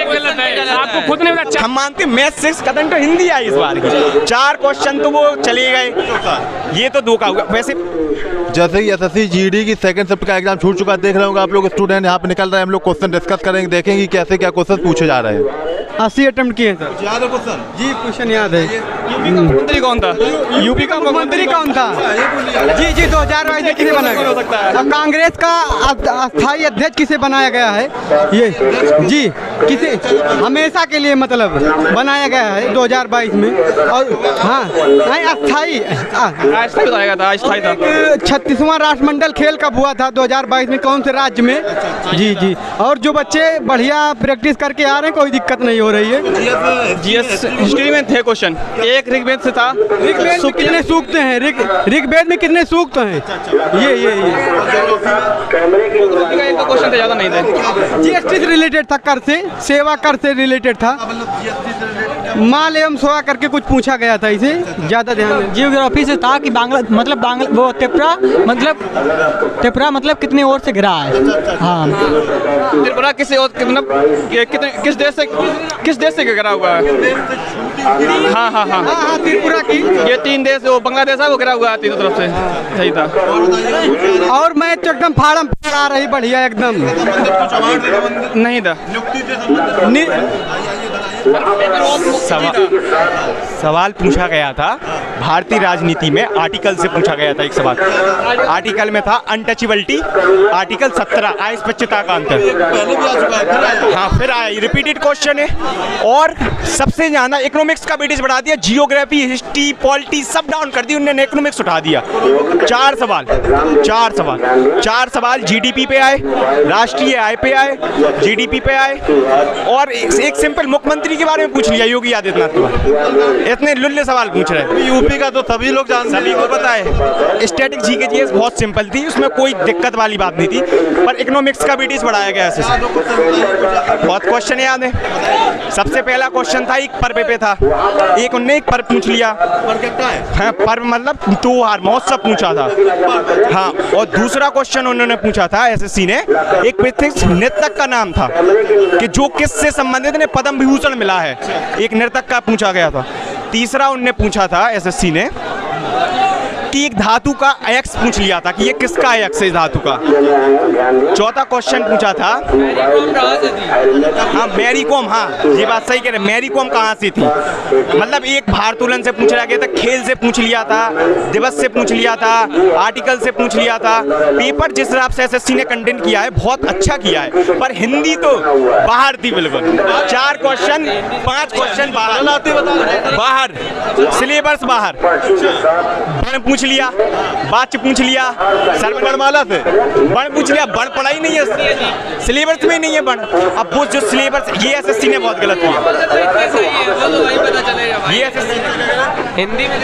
आपको खुद नहीं पता। हम मानते मैथ 6 कदम तो हिंदी आई इस बार की, 4 क्वेश्चन तो वो चले गए, ये तो 2 का होगा। वैसे जैसे ही एसएससी जीडी की सेकंड शिफ्ट का एग्जाम छूट चुका, देख रहे होंगे आप लोग स्टूडेंट यहाँ पे निकल रहे हैं, हम लोग क्वेश्चन डिस्कस करेंगे, देखेंगे कैसे क्या क्वेश्चन पूछे जा रहे हैं। 80 अटेम्प्ट किए सर। याद है क्वेश्चन? जी क्वेश्चन याद है। मुख्यमंत्री कौन था? यूपी का मुख्यमंत्री कौन था? जी 2022 में किसे बनाया गया? अब कांग्रेस का अस्थायी अध्यक्ष किसे बनाया गया है? ये जी किसे हमेशा के लिए मतलब बनाया गया है 2022 में। और हाँ नहीं अस्थायी बताया था, अस्थायी था। 36वां राष्ट्रमंडल खेल कब हुआ था 2022 में, कौन से राज्य में? जी जी। और जो बच्चे बढ़िया प्रैक्टिस करके आ रहे हैं, कोई दिक्कत नहीं हो रही है। जीएस हिस्ट्री में थे क्वेश्चन, एक ऋग्वेद से था। ऋग्वेद में कितने सूक्त हैं? ऋग्वेद में कितने सूक्त हैं? ये क्वेश्चन थे, ज्यादा नहीं थे। जीएसटी से रिलेटेड था, कर से, सेवा कर से रिलेटेड था। माल एवं सेवा करके कुछ पूछा गया था, इसे ज्यादा ध्यान। जियोग्राफी से था कि बांग्ला वो त्रिपुरा मतलब कितने ओर से गिरा है। हाँ त्रिपुरा किस देश से गिरा हुआ है? हाँ त्रिपुरा की ये 3 देश, वो बांग्लादेश है, वो गिरा हुआ है तीनों तरफ से। सही था। और मैं तो एकदम फार्म आ रही बढ़िया एकदम नहीं था। सवाल पूछा गया था भारतीय राजनीति में, आर्टिकल से पूछा गया था एक सवाल। आर्टिकल में था अनटचेबिलिटी, आर्टिकल 17 अस्पृश्यता का अंतर। हाँ फिर आया, रिपीटेड क्वेश्चन है। और सबसे ज्यादा इकोनॉमिक्स का वेटेज बढ़ा दिया, जियोग्राफी, हिस्ट्री, पॉलिटी सब डाउन कर दी उन्होंने, इकोनॉमिक्स उठा दिया। 4 सवाल जीडीपी पे आए, राष्ट्रीय आय पे आए, जीडीपी पे आए, और एक सिंपल मुख्यमंत्री के बारे में पूछ लिया, योगी आदित्यनाथ के बारे। इतने लुल्ले सवाल पूछ रहे हैं। यूपी का तो सभी लोग जानते हैं, सभी को पता है। स्टैटिक जीके जीएस बहुत सिंपल थी, उसमें कोई दिक्कत वाली बात नहीं थी, पर इकोनॉमिक्स का वेटेज बढ़ाया गया ऐसे। बहुत क्वेश्चन याद है। सबसे पहला क्वेश्चन था एक पर्व पे था, एक उनने एक पर्व पूछ लिया। हाँ पर्व मतलब त्योहार, महोत्सव पूछा था। हाँ और दूसरा क्वेश्चन उन्होंने पूछा था एसएससी ने, एक पृथ्वी नृतक का नाम था कि जो किससे संबंधित ने पद्म विभूषण मिला है, एक नर्तक का पूछा गया था। तीसरा उनने पूछा था एसएससी ने कि एक धातु का अयस्क पूछ लिया था कि ये किसका अयस्क है इस धातु का। चौथा क्वेश्चन पूछा था, हाँ मैरी कॉम, हाँ ये बात सही कह रहे, मैरी कॉम कहाँ से थी, मतलब एक भारोत्तोलन से पूछ गया था, खेल से पूछ लिया था, दिवस से पूछ लिया था, आर्टिकल से पूछ लिया था। पेपर जिस हिसाब से एसएससी ने कंटेंट किया है बहुत अच्छा किया है, पर हिंदी तो बाहर थी बिल्कुल। 4 क्वेश्चन 5 क्वेश्चन बाहर, सिलेबस बाहर। पूछ लिया, बात पूछ लिया, सर्वमाला से बण पूछ लिया, बण पढ़ाई नहीं है, सिलेबस में नहीं है बण। अब वो जो सिलेबस, ये एसएससी ने बहुत गलत किया। ये हिंदी में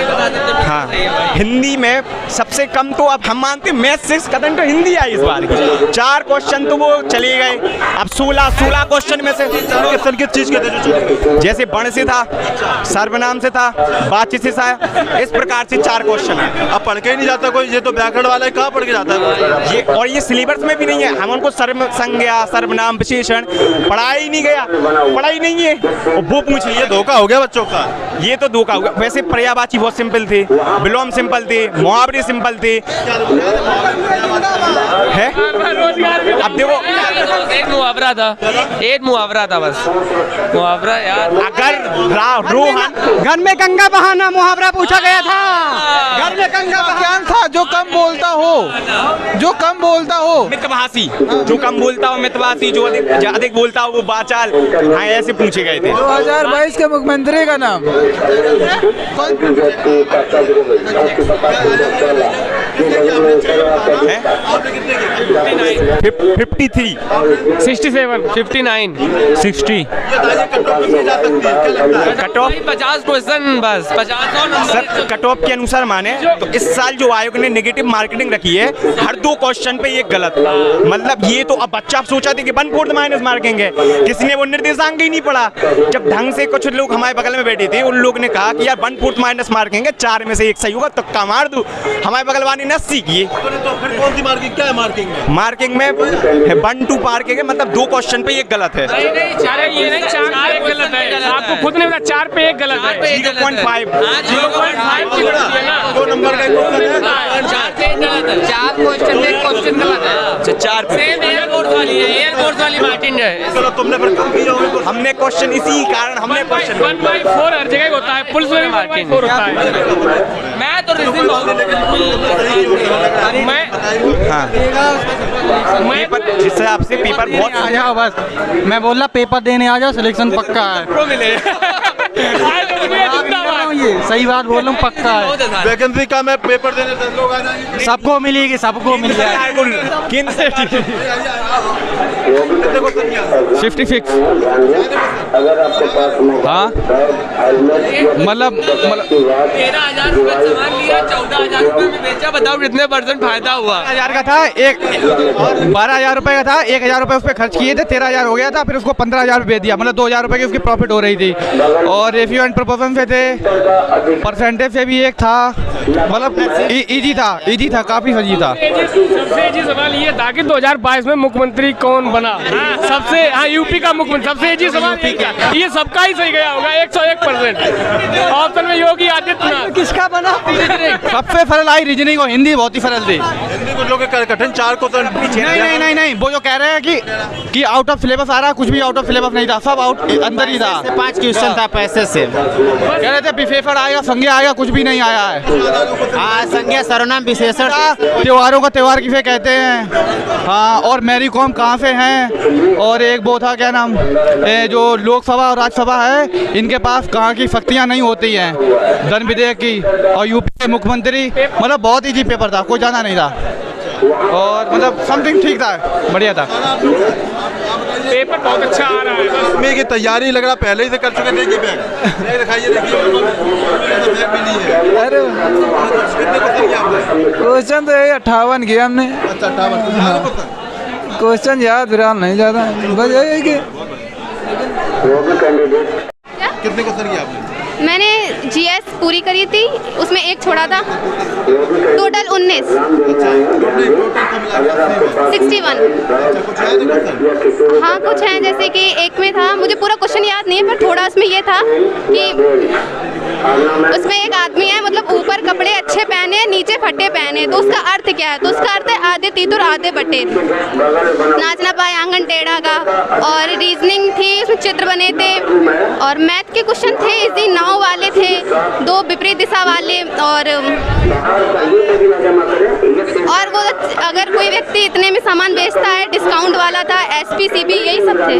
हाँ हिंदी में सबसे कम तो अब हम मानते मैथ 6 कदम तो हिंदी आई इस बार की, 4 क्वेश्चन तो वो चले गए। अब 16 क्वेश्चन में से किस चीज के थे, जैसे बण से था, सर्वनाम से था, बातचीत से था, इस प्रकार से 4 क्वेश्चन है। अब पढ़ के ही नहीं जाता कोई, ये तो व्याकरण वाला है, कहाँ पढ़ के जाता है ये, और ये सिलेबस में भी नहीं है। हम उनको सर्व संज्ञा, सर्वनाम, विशेषण पढ़ाया ही नहीं गया, पढ़ाई नहीं है, और वो पूछ लिया। धोखा हो गया बच्चों का, ये तो धोखा हो गया। वैसे पर्यायवाची बहुत सिंपल थे, विलोम सिंपल थे, मुहावरे सिंपल थे, है। अब देखो एक मुहावरा था बस, मुहावरा यार। अगर रोहन घर में गंगा बहाना मुहावरा पूछा गया था। घर में गंगा ज्ञान था, जो कम बोलता हो मितभाषी, जो कम बोलता हो मितभाषी, जो अधिक बोलता हो वो बाचाल। हाँ ऐसे पूछे गए थे। 2022 के मुख्यमंत्री का नाम 53, 67, 59, 60 कट ऑफ 50 क्वेश्चन बस, 50 सर कट ऑफ के अनुसार माने तो इस साल जो आयोग ने नेगेटिव मार्केटिंग रखी है, हर 2 क्वेश्चन पे एक गलत। मतलब ये तो अब बच्चा सोचा थे कि 1/4 माइनस मार्केंगे, किसी ने वो निर्देशांक ही नहीं पढ़ा। जब ढंग से कुछ लोग हमारे बगल में बैठे थे, उन लोग ने कहा कि यार 1/4 माइनस मार्केंगे, 4 में से 1 सही होगा, तुक्का मार दूं। हमारे बगल वाले लेकिन 80 की है। तो फिर कौन सी मार्किंग, क्या है मार्किंग में? मार्किंग में 1 2 मार्किंग है, मतलब 2 क्वेश्चन पे एक गलत है। नहीं नहीं, चार ये नहीं, 4 पे एक गलत है। आपको खुद नहीं पता, 4 पे एक गलत है। 0.5 0.5 की गलती है ना। 2 नंबर का क्वेश्चन है। 4 पे गलत है, 4 क्वेश्चन में क्वेश्चन गलत है। अच्छा 4 पे। सेम एयरफोर्स वाली है, एयरफोर्स वाली मार्टिन है। चलो तुमने फिर कम किया होगा। हमने क्वेश्चन इसी कारण हमने क्वेश्चन 1/4 हर जगह होता है, पुलिस में भी 1/4 होता है। मैं तो रिसीव मैं हाँ पेपर जिस हिसाब से पेपर बहुत आ जाओ बस, मैं बोल रहा पेपर देने आ जाओ, सिलेक्शन पक्का है। मिले। ये सही बात बोल रहा हूँ, पक्का है। वैकेंसी कम है, पेपर देने 10 लोग आ जाएंगे। सबको मिलेगी, सबको मिल जाएगी। किन से कितने क्वेश्चन किया? 56। हाँ मतलब 13,000 रुपए सामान लिया, 14,000 रुपए में बेचा। बताओ कितने % फायदा हुआ? 1000 का था, 12,000 रुपए का था, 1,000 रुपए उस पर खर्च किए थे, 13,000 हो गया था, फिर उसको 15,000 रुपए दिया, मतलब 2,000 रुपए की उसकी प्रॉफिट हो रही थी। और रेशियो एंड प्रपोर्शन से थे, परसेंटेज से भी एक था, मतलब इजी था, काफी सही था। सबसे इजी सवाल ये था कि 2022 में मुख्यमंत्री कौन बना। सबसे यूपी का मुख्यमंत्री, सबसे इजी सवाल ये सबका ही सही गया होगा 101%। ऑप्शन में योगी आदित्यनाथ। किसका बना? सबसे सरल आई रीजनिंग और हिंदी बहुत ही सरल थी। हिंदी कुछ लोग के कठिन 4 क्वेश्चन पीछे। नहीं, वो जो कह रहे हैं कि आउट ऑफ सिलेबस आ रहा, कुछ भी आउट ऑफ सिलेबस नहीं था, सब आउट अंदर ही था। 5 क्वेश्चन था पैसे से। कह रहे थे विशेषण आएगा, संज्ञा आएगा, कुछ भी नहीं आया है। हाँ, संज्ञा सर्वनाम विशेषण। त्योहारों का त्योहार किसे कहते हैं, हाँ, और मैरी कॉम कहाँ से हैं, और एक वो था क्या नाम, जो लोकसभा और राज्यसभा है, इनके पास कहाँ की शक्तियाँ नहीं होती हैं धन विधेयक की, और यूपी के मुख्यमंत्री, मतलब बहुत इजी पेपर था, कोई जाना नहीं था, और मतलब समथिंग ठीक था, बढ़िया था। पेपर बहुत अच्छा आ रहा है। इसमें की तैयारी लग रहा पहले ही से कर चुके। देखिए बैग दिखाइए, देखिए बैग भी नहीं है। अरे कितने क्वेश्चन किया आपने? क्वेश्चन तो यही 58 किया हमने। अच्छा 58 क्वेश्चन याद फिलहाल नहीं ज्यादा, बस यही है कि कितने क्वेश्चन किया आपने? मैंने जीएस पूरी करी थी, उसमें एक छोड़ा था, टोटल 19। 61। कुछ याद है क्वेश्चन? हाँ कुछ हैं, जैसे कि एक में था, मुझे पूरा क्वेश्चन याद नहीं है, पर थोड़ा उसमें ये था कि उसमें एक आदमी है, मतलब ऊपर कपड़े अच्छे पहने, नीचे फटे पहने, तो उसका अर्थ क्या है? तो उसका अर्थ है आधे तीतुर आधे बटेर, नाच ना पाए आंगन टेढ़ा का। और रीजनिंग थी, उसमें चित्र बने थे, और मैथ के क्वेश्चन थे, इसी नाव वाले थे, 2 विपरीत दिशा वाले, और वो अगर कोई व्यक्ति इतने में सामान बेचता है, डिस्काउंट वाला था, SPCB, यही सब थे।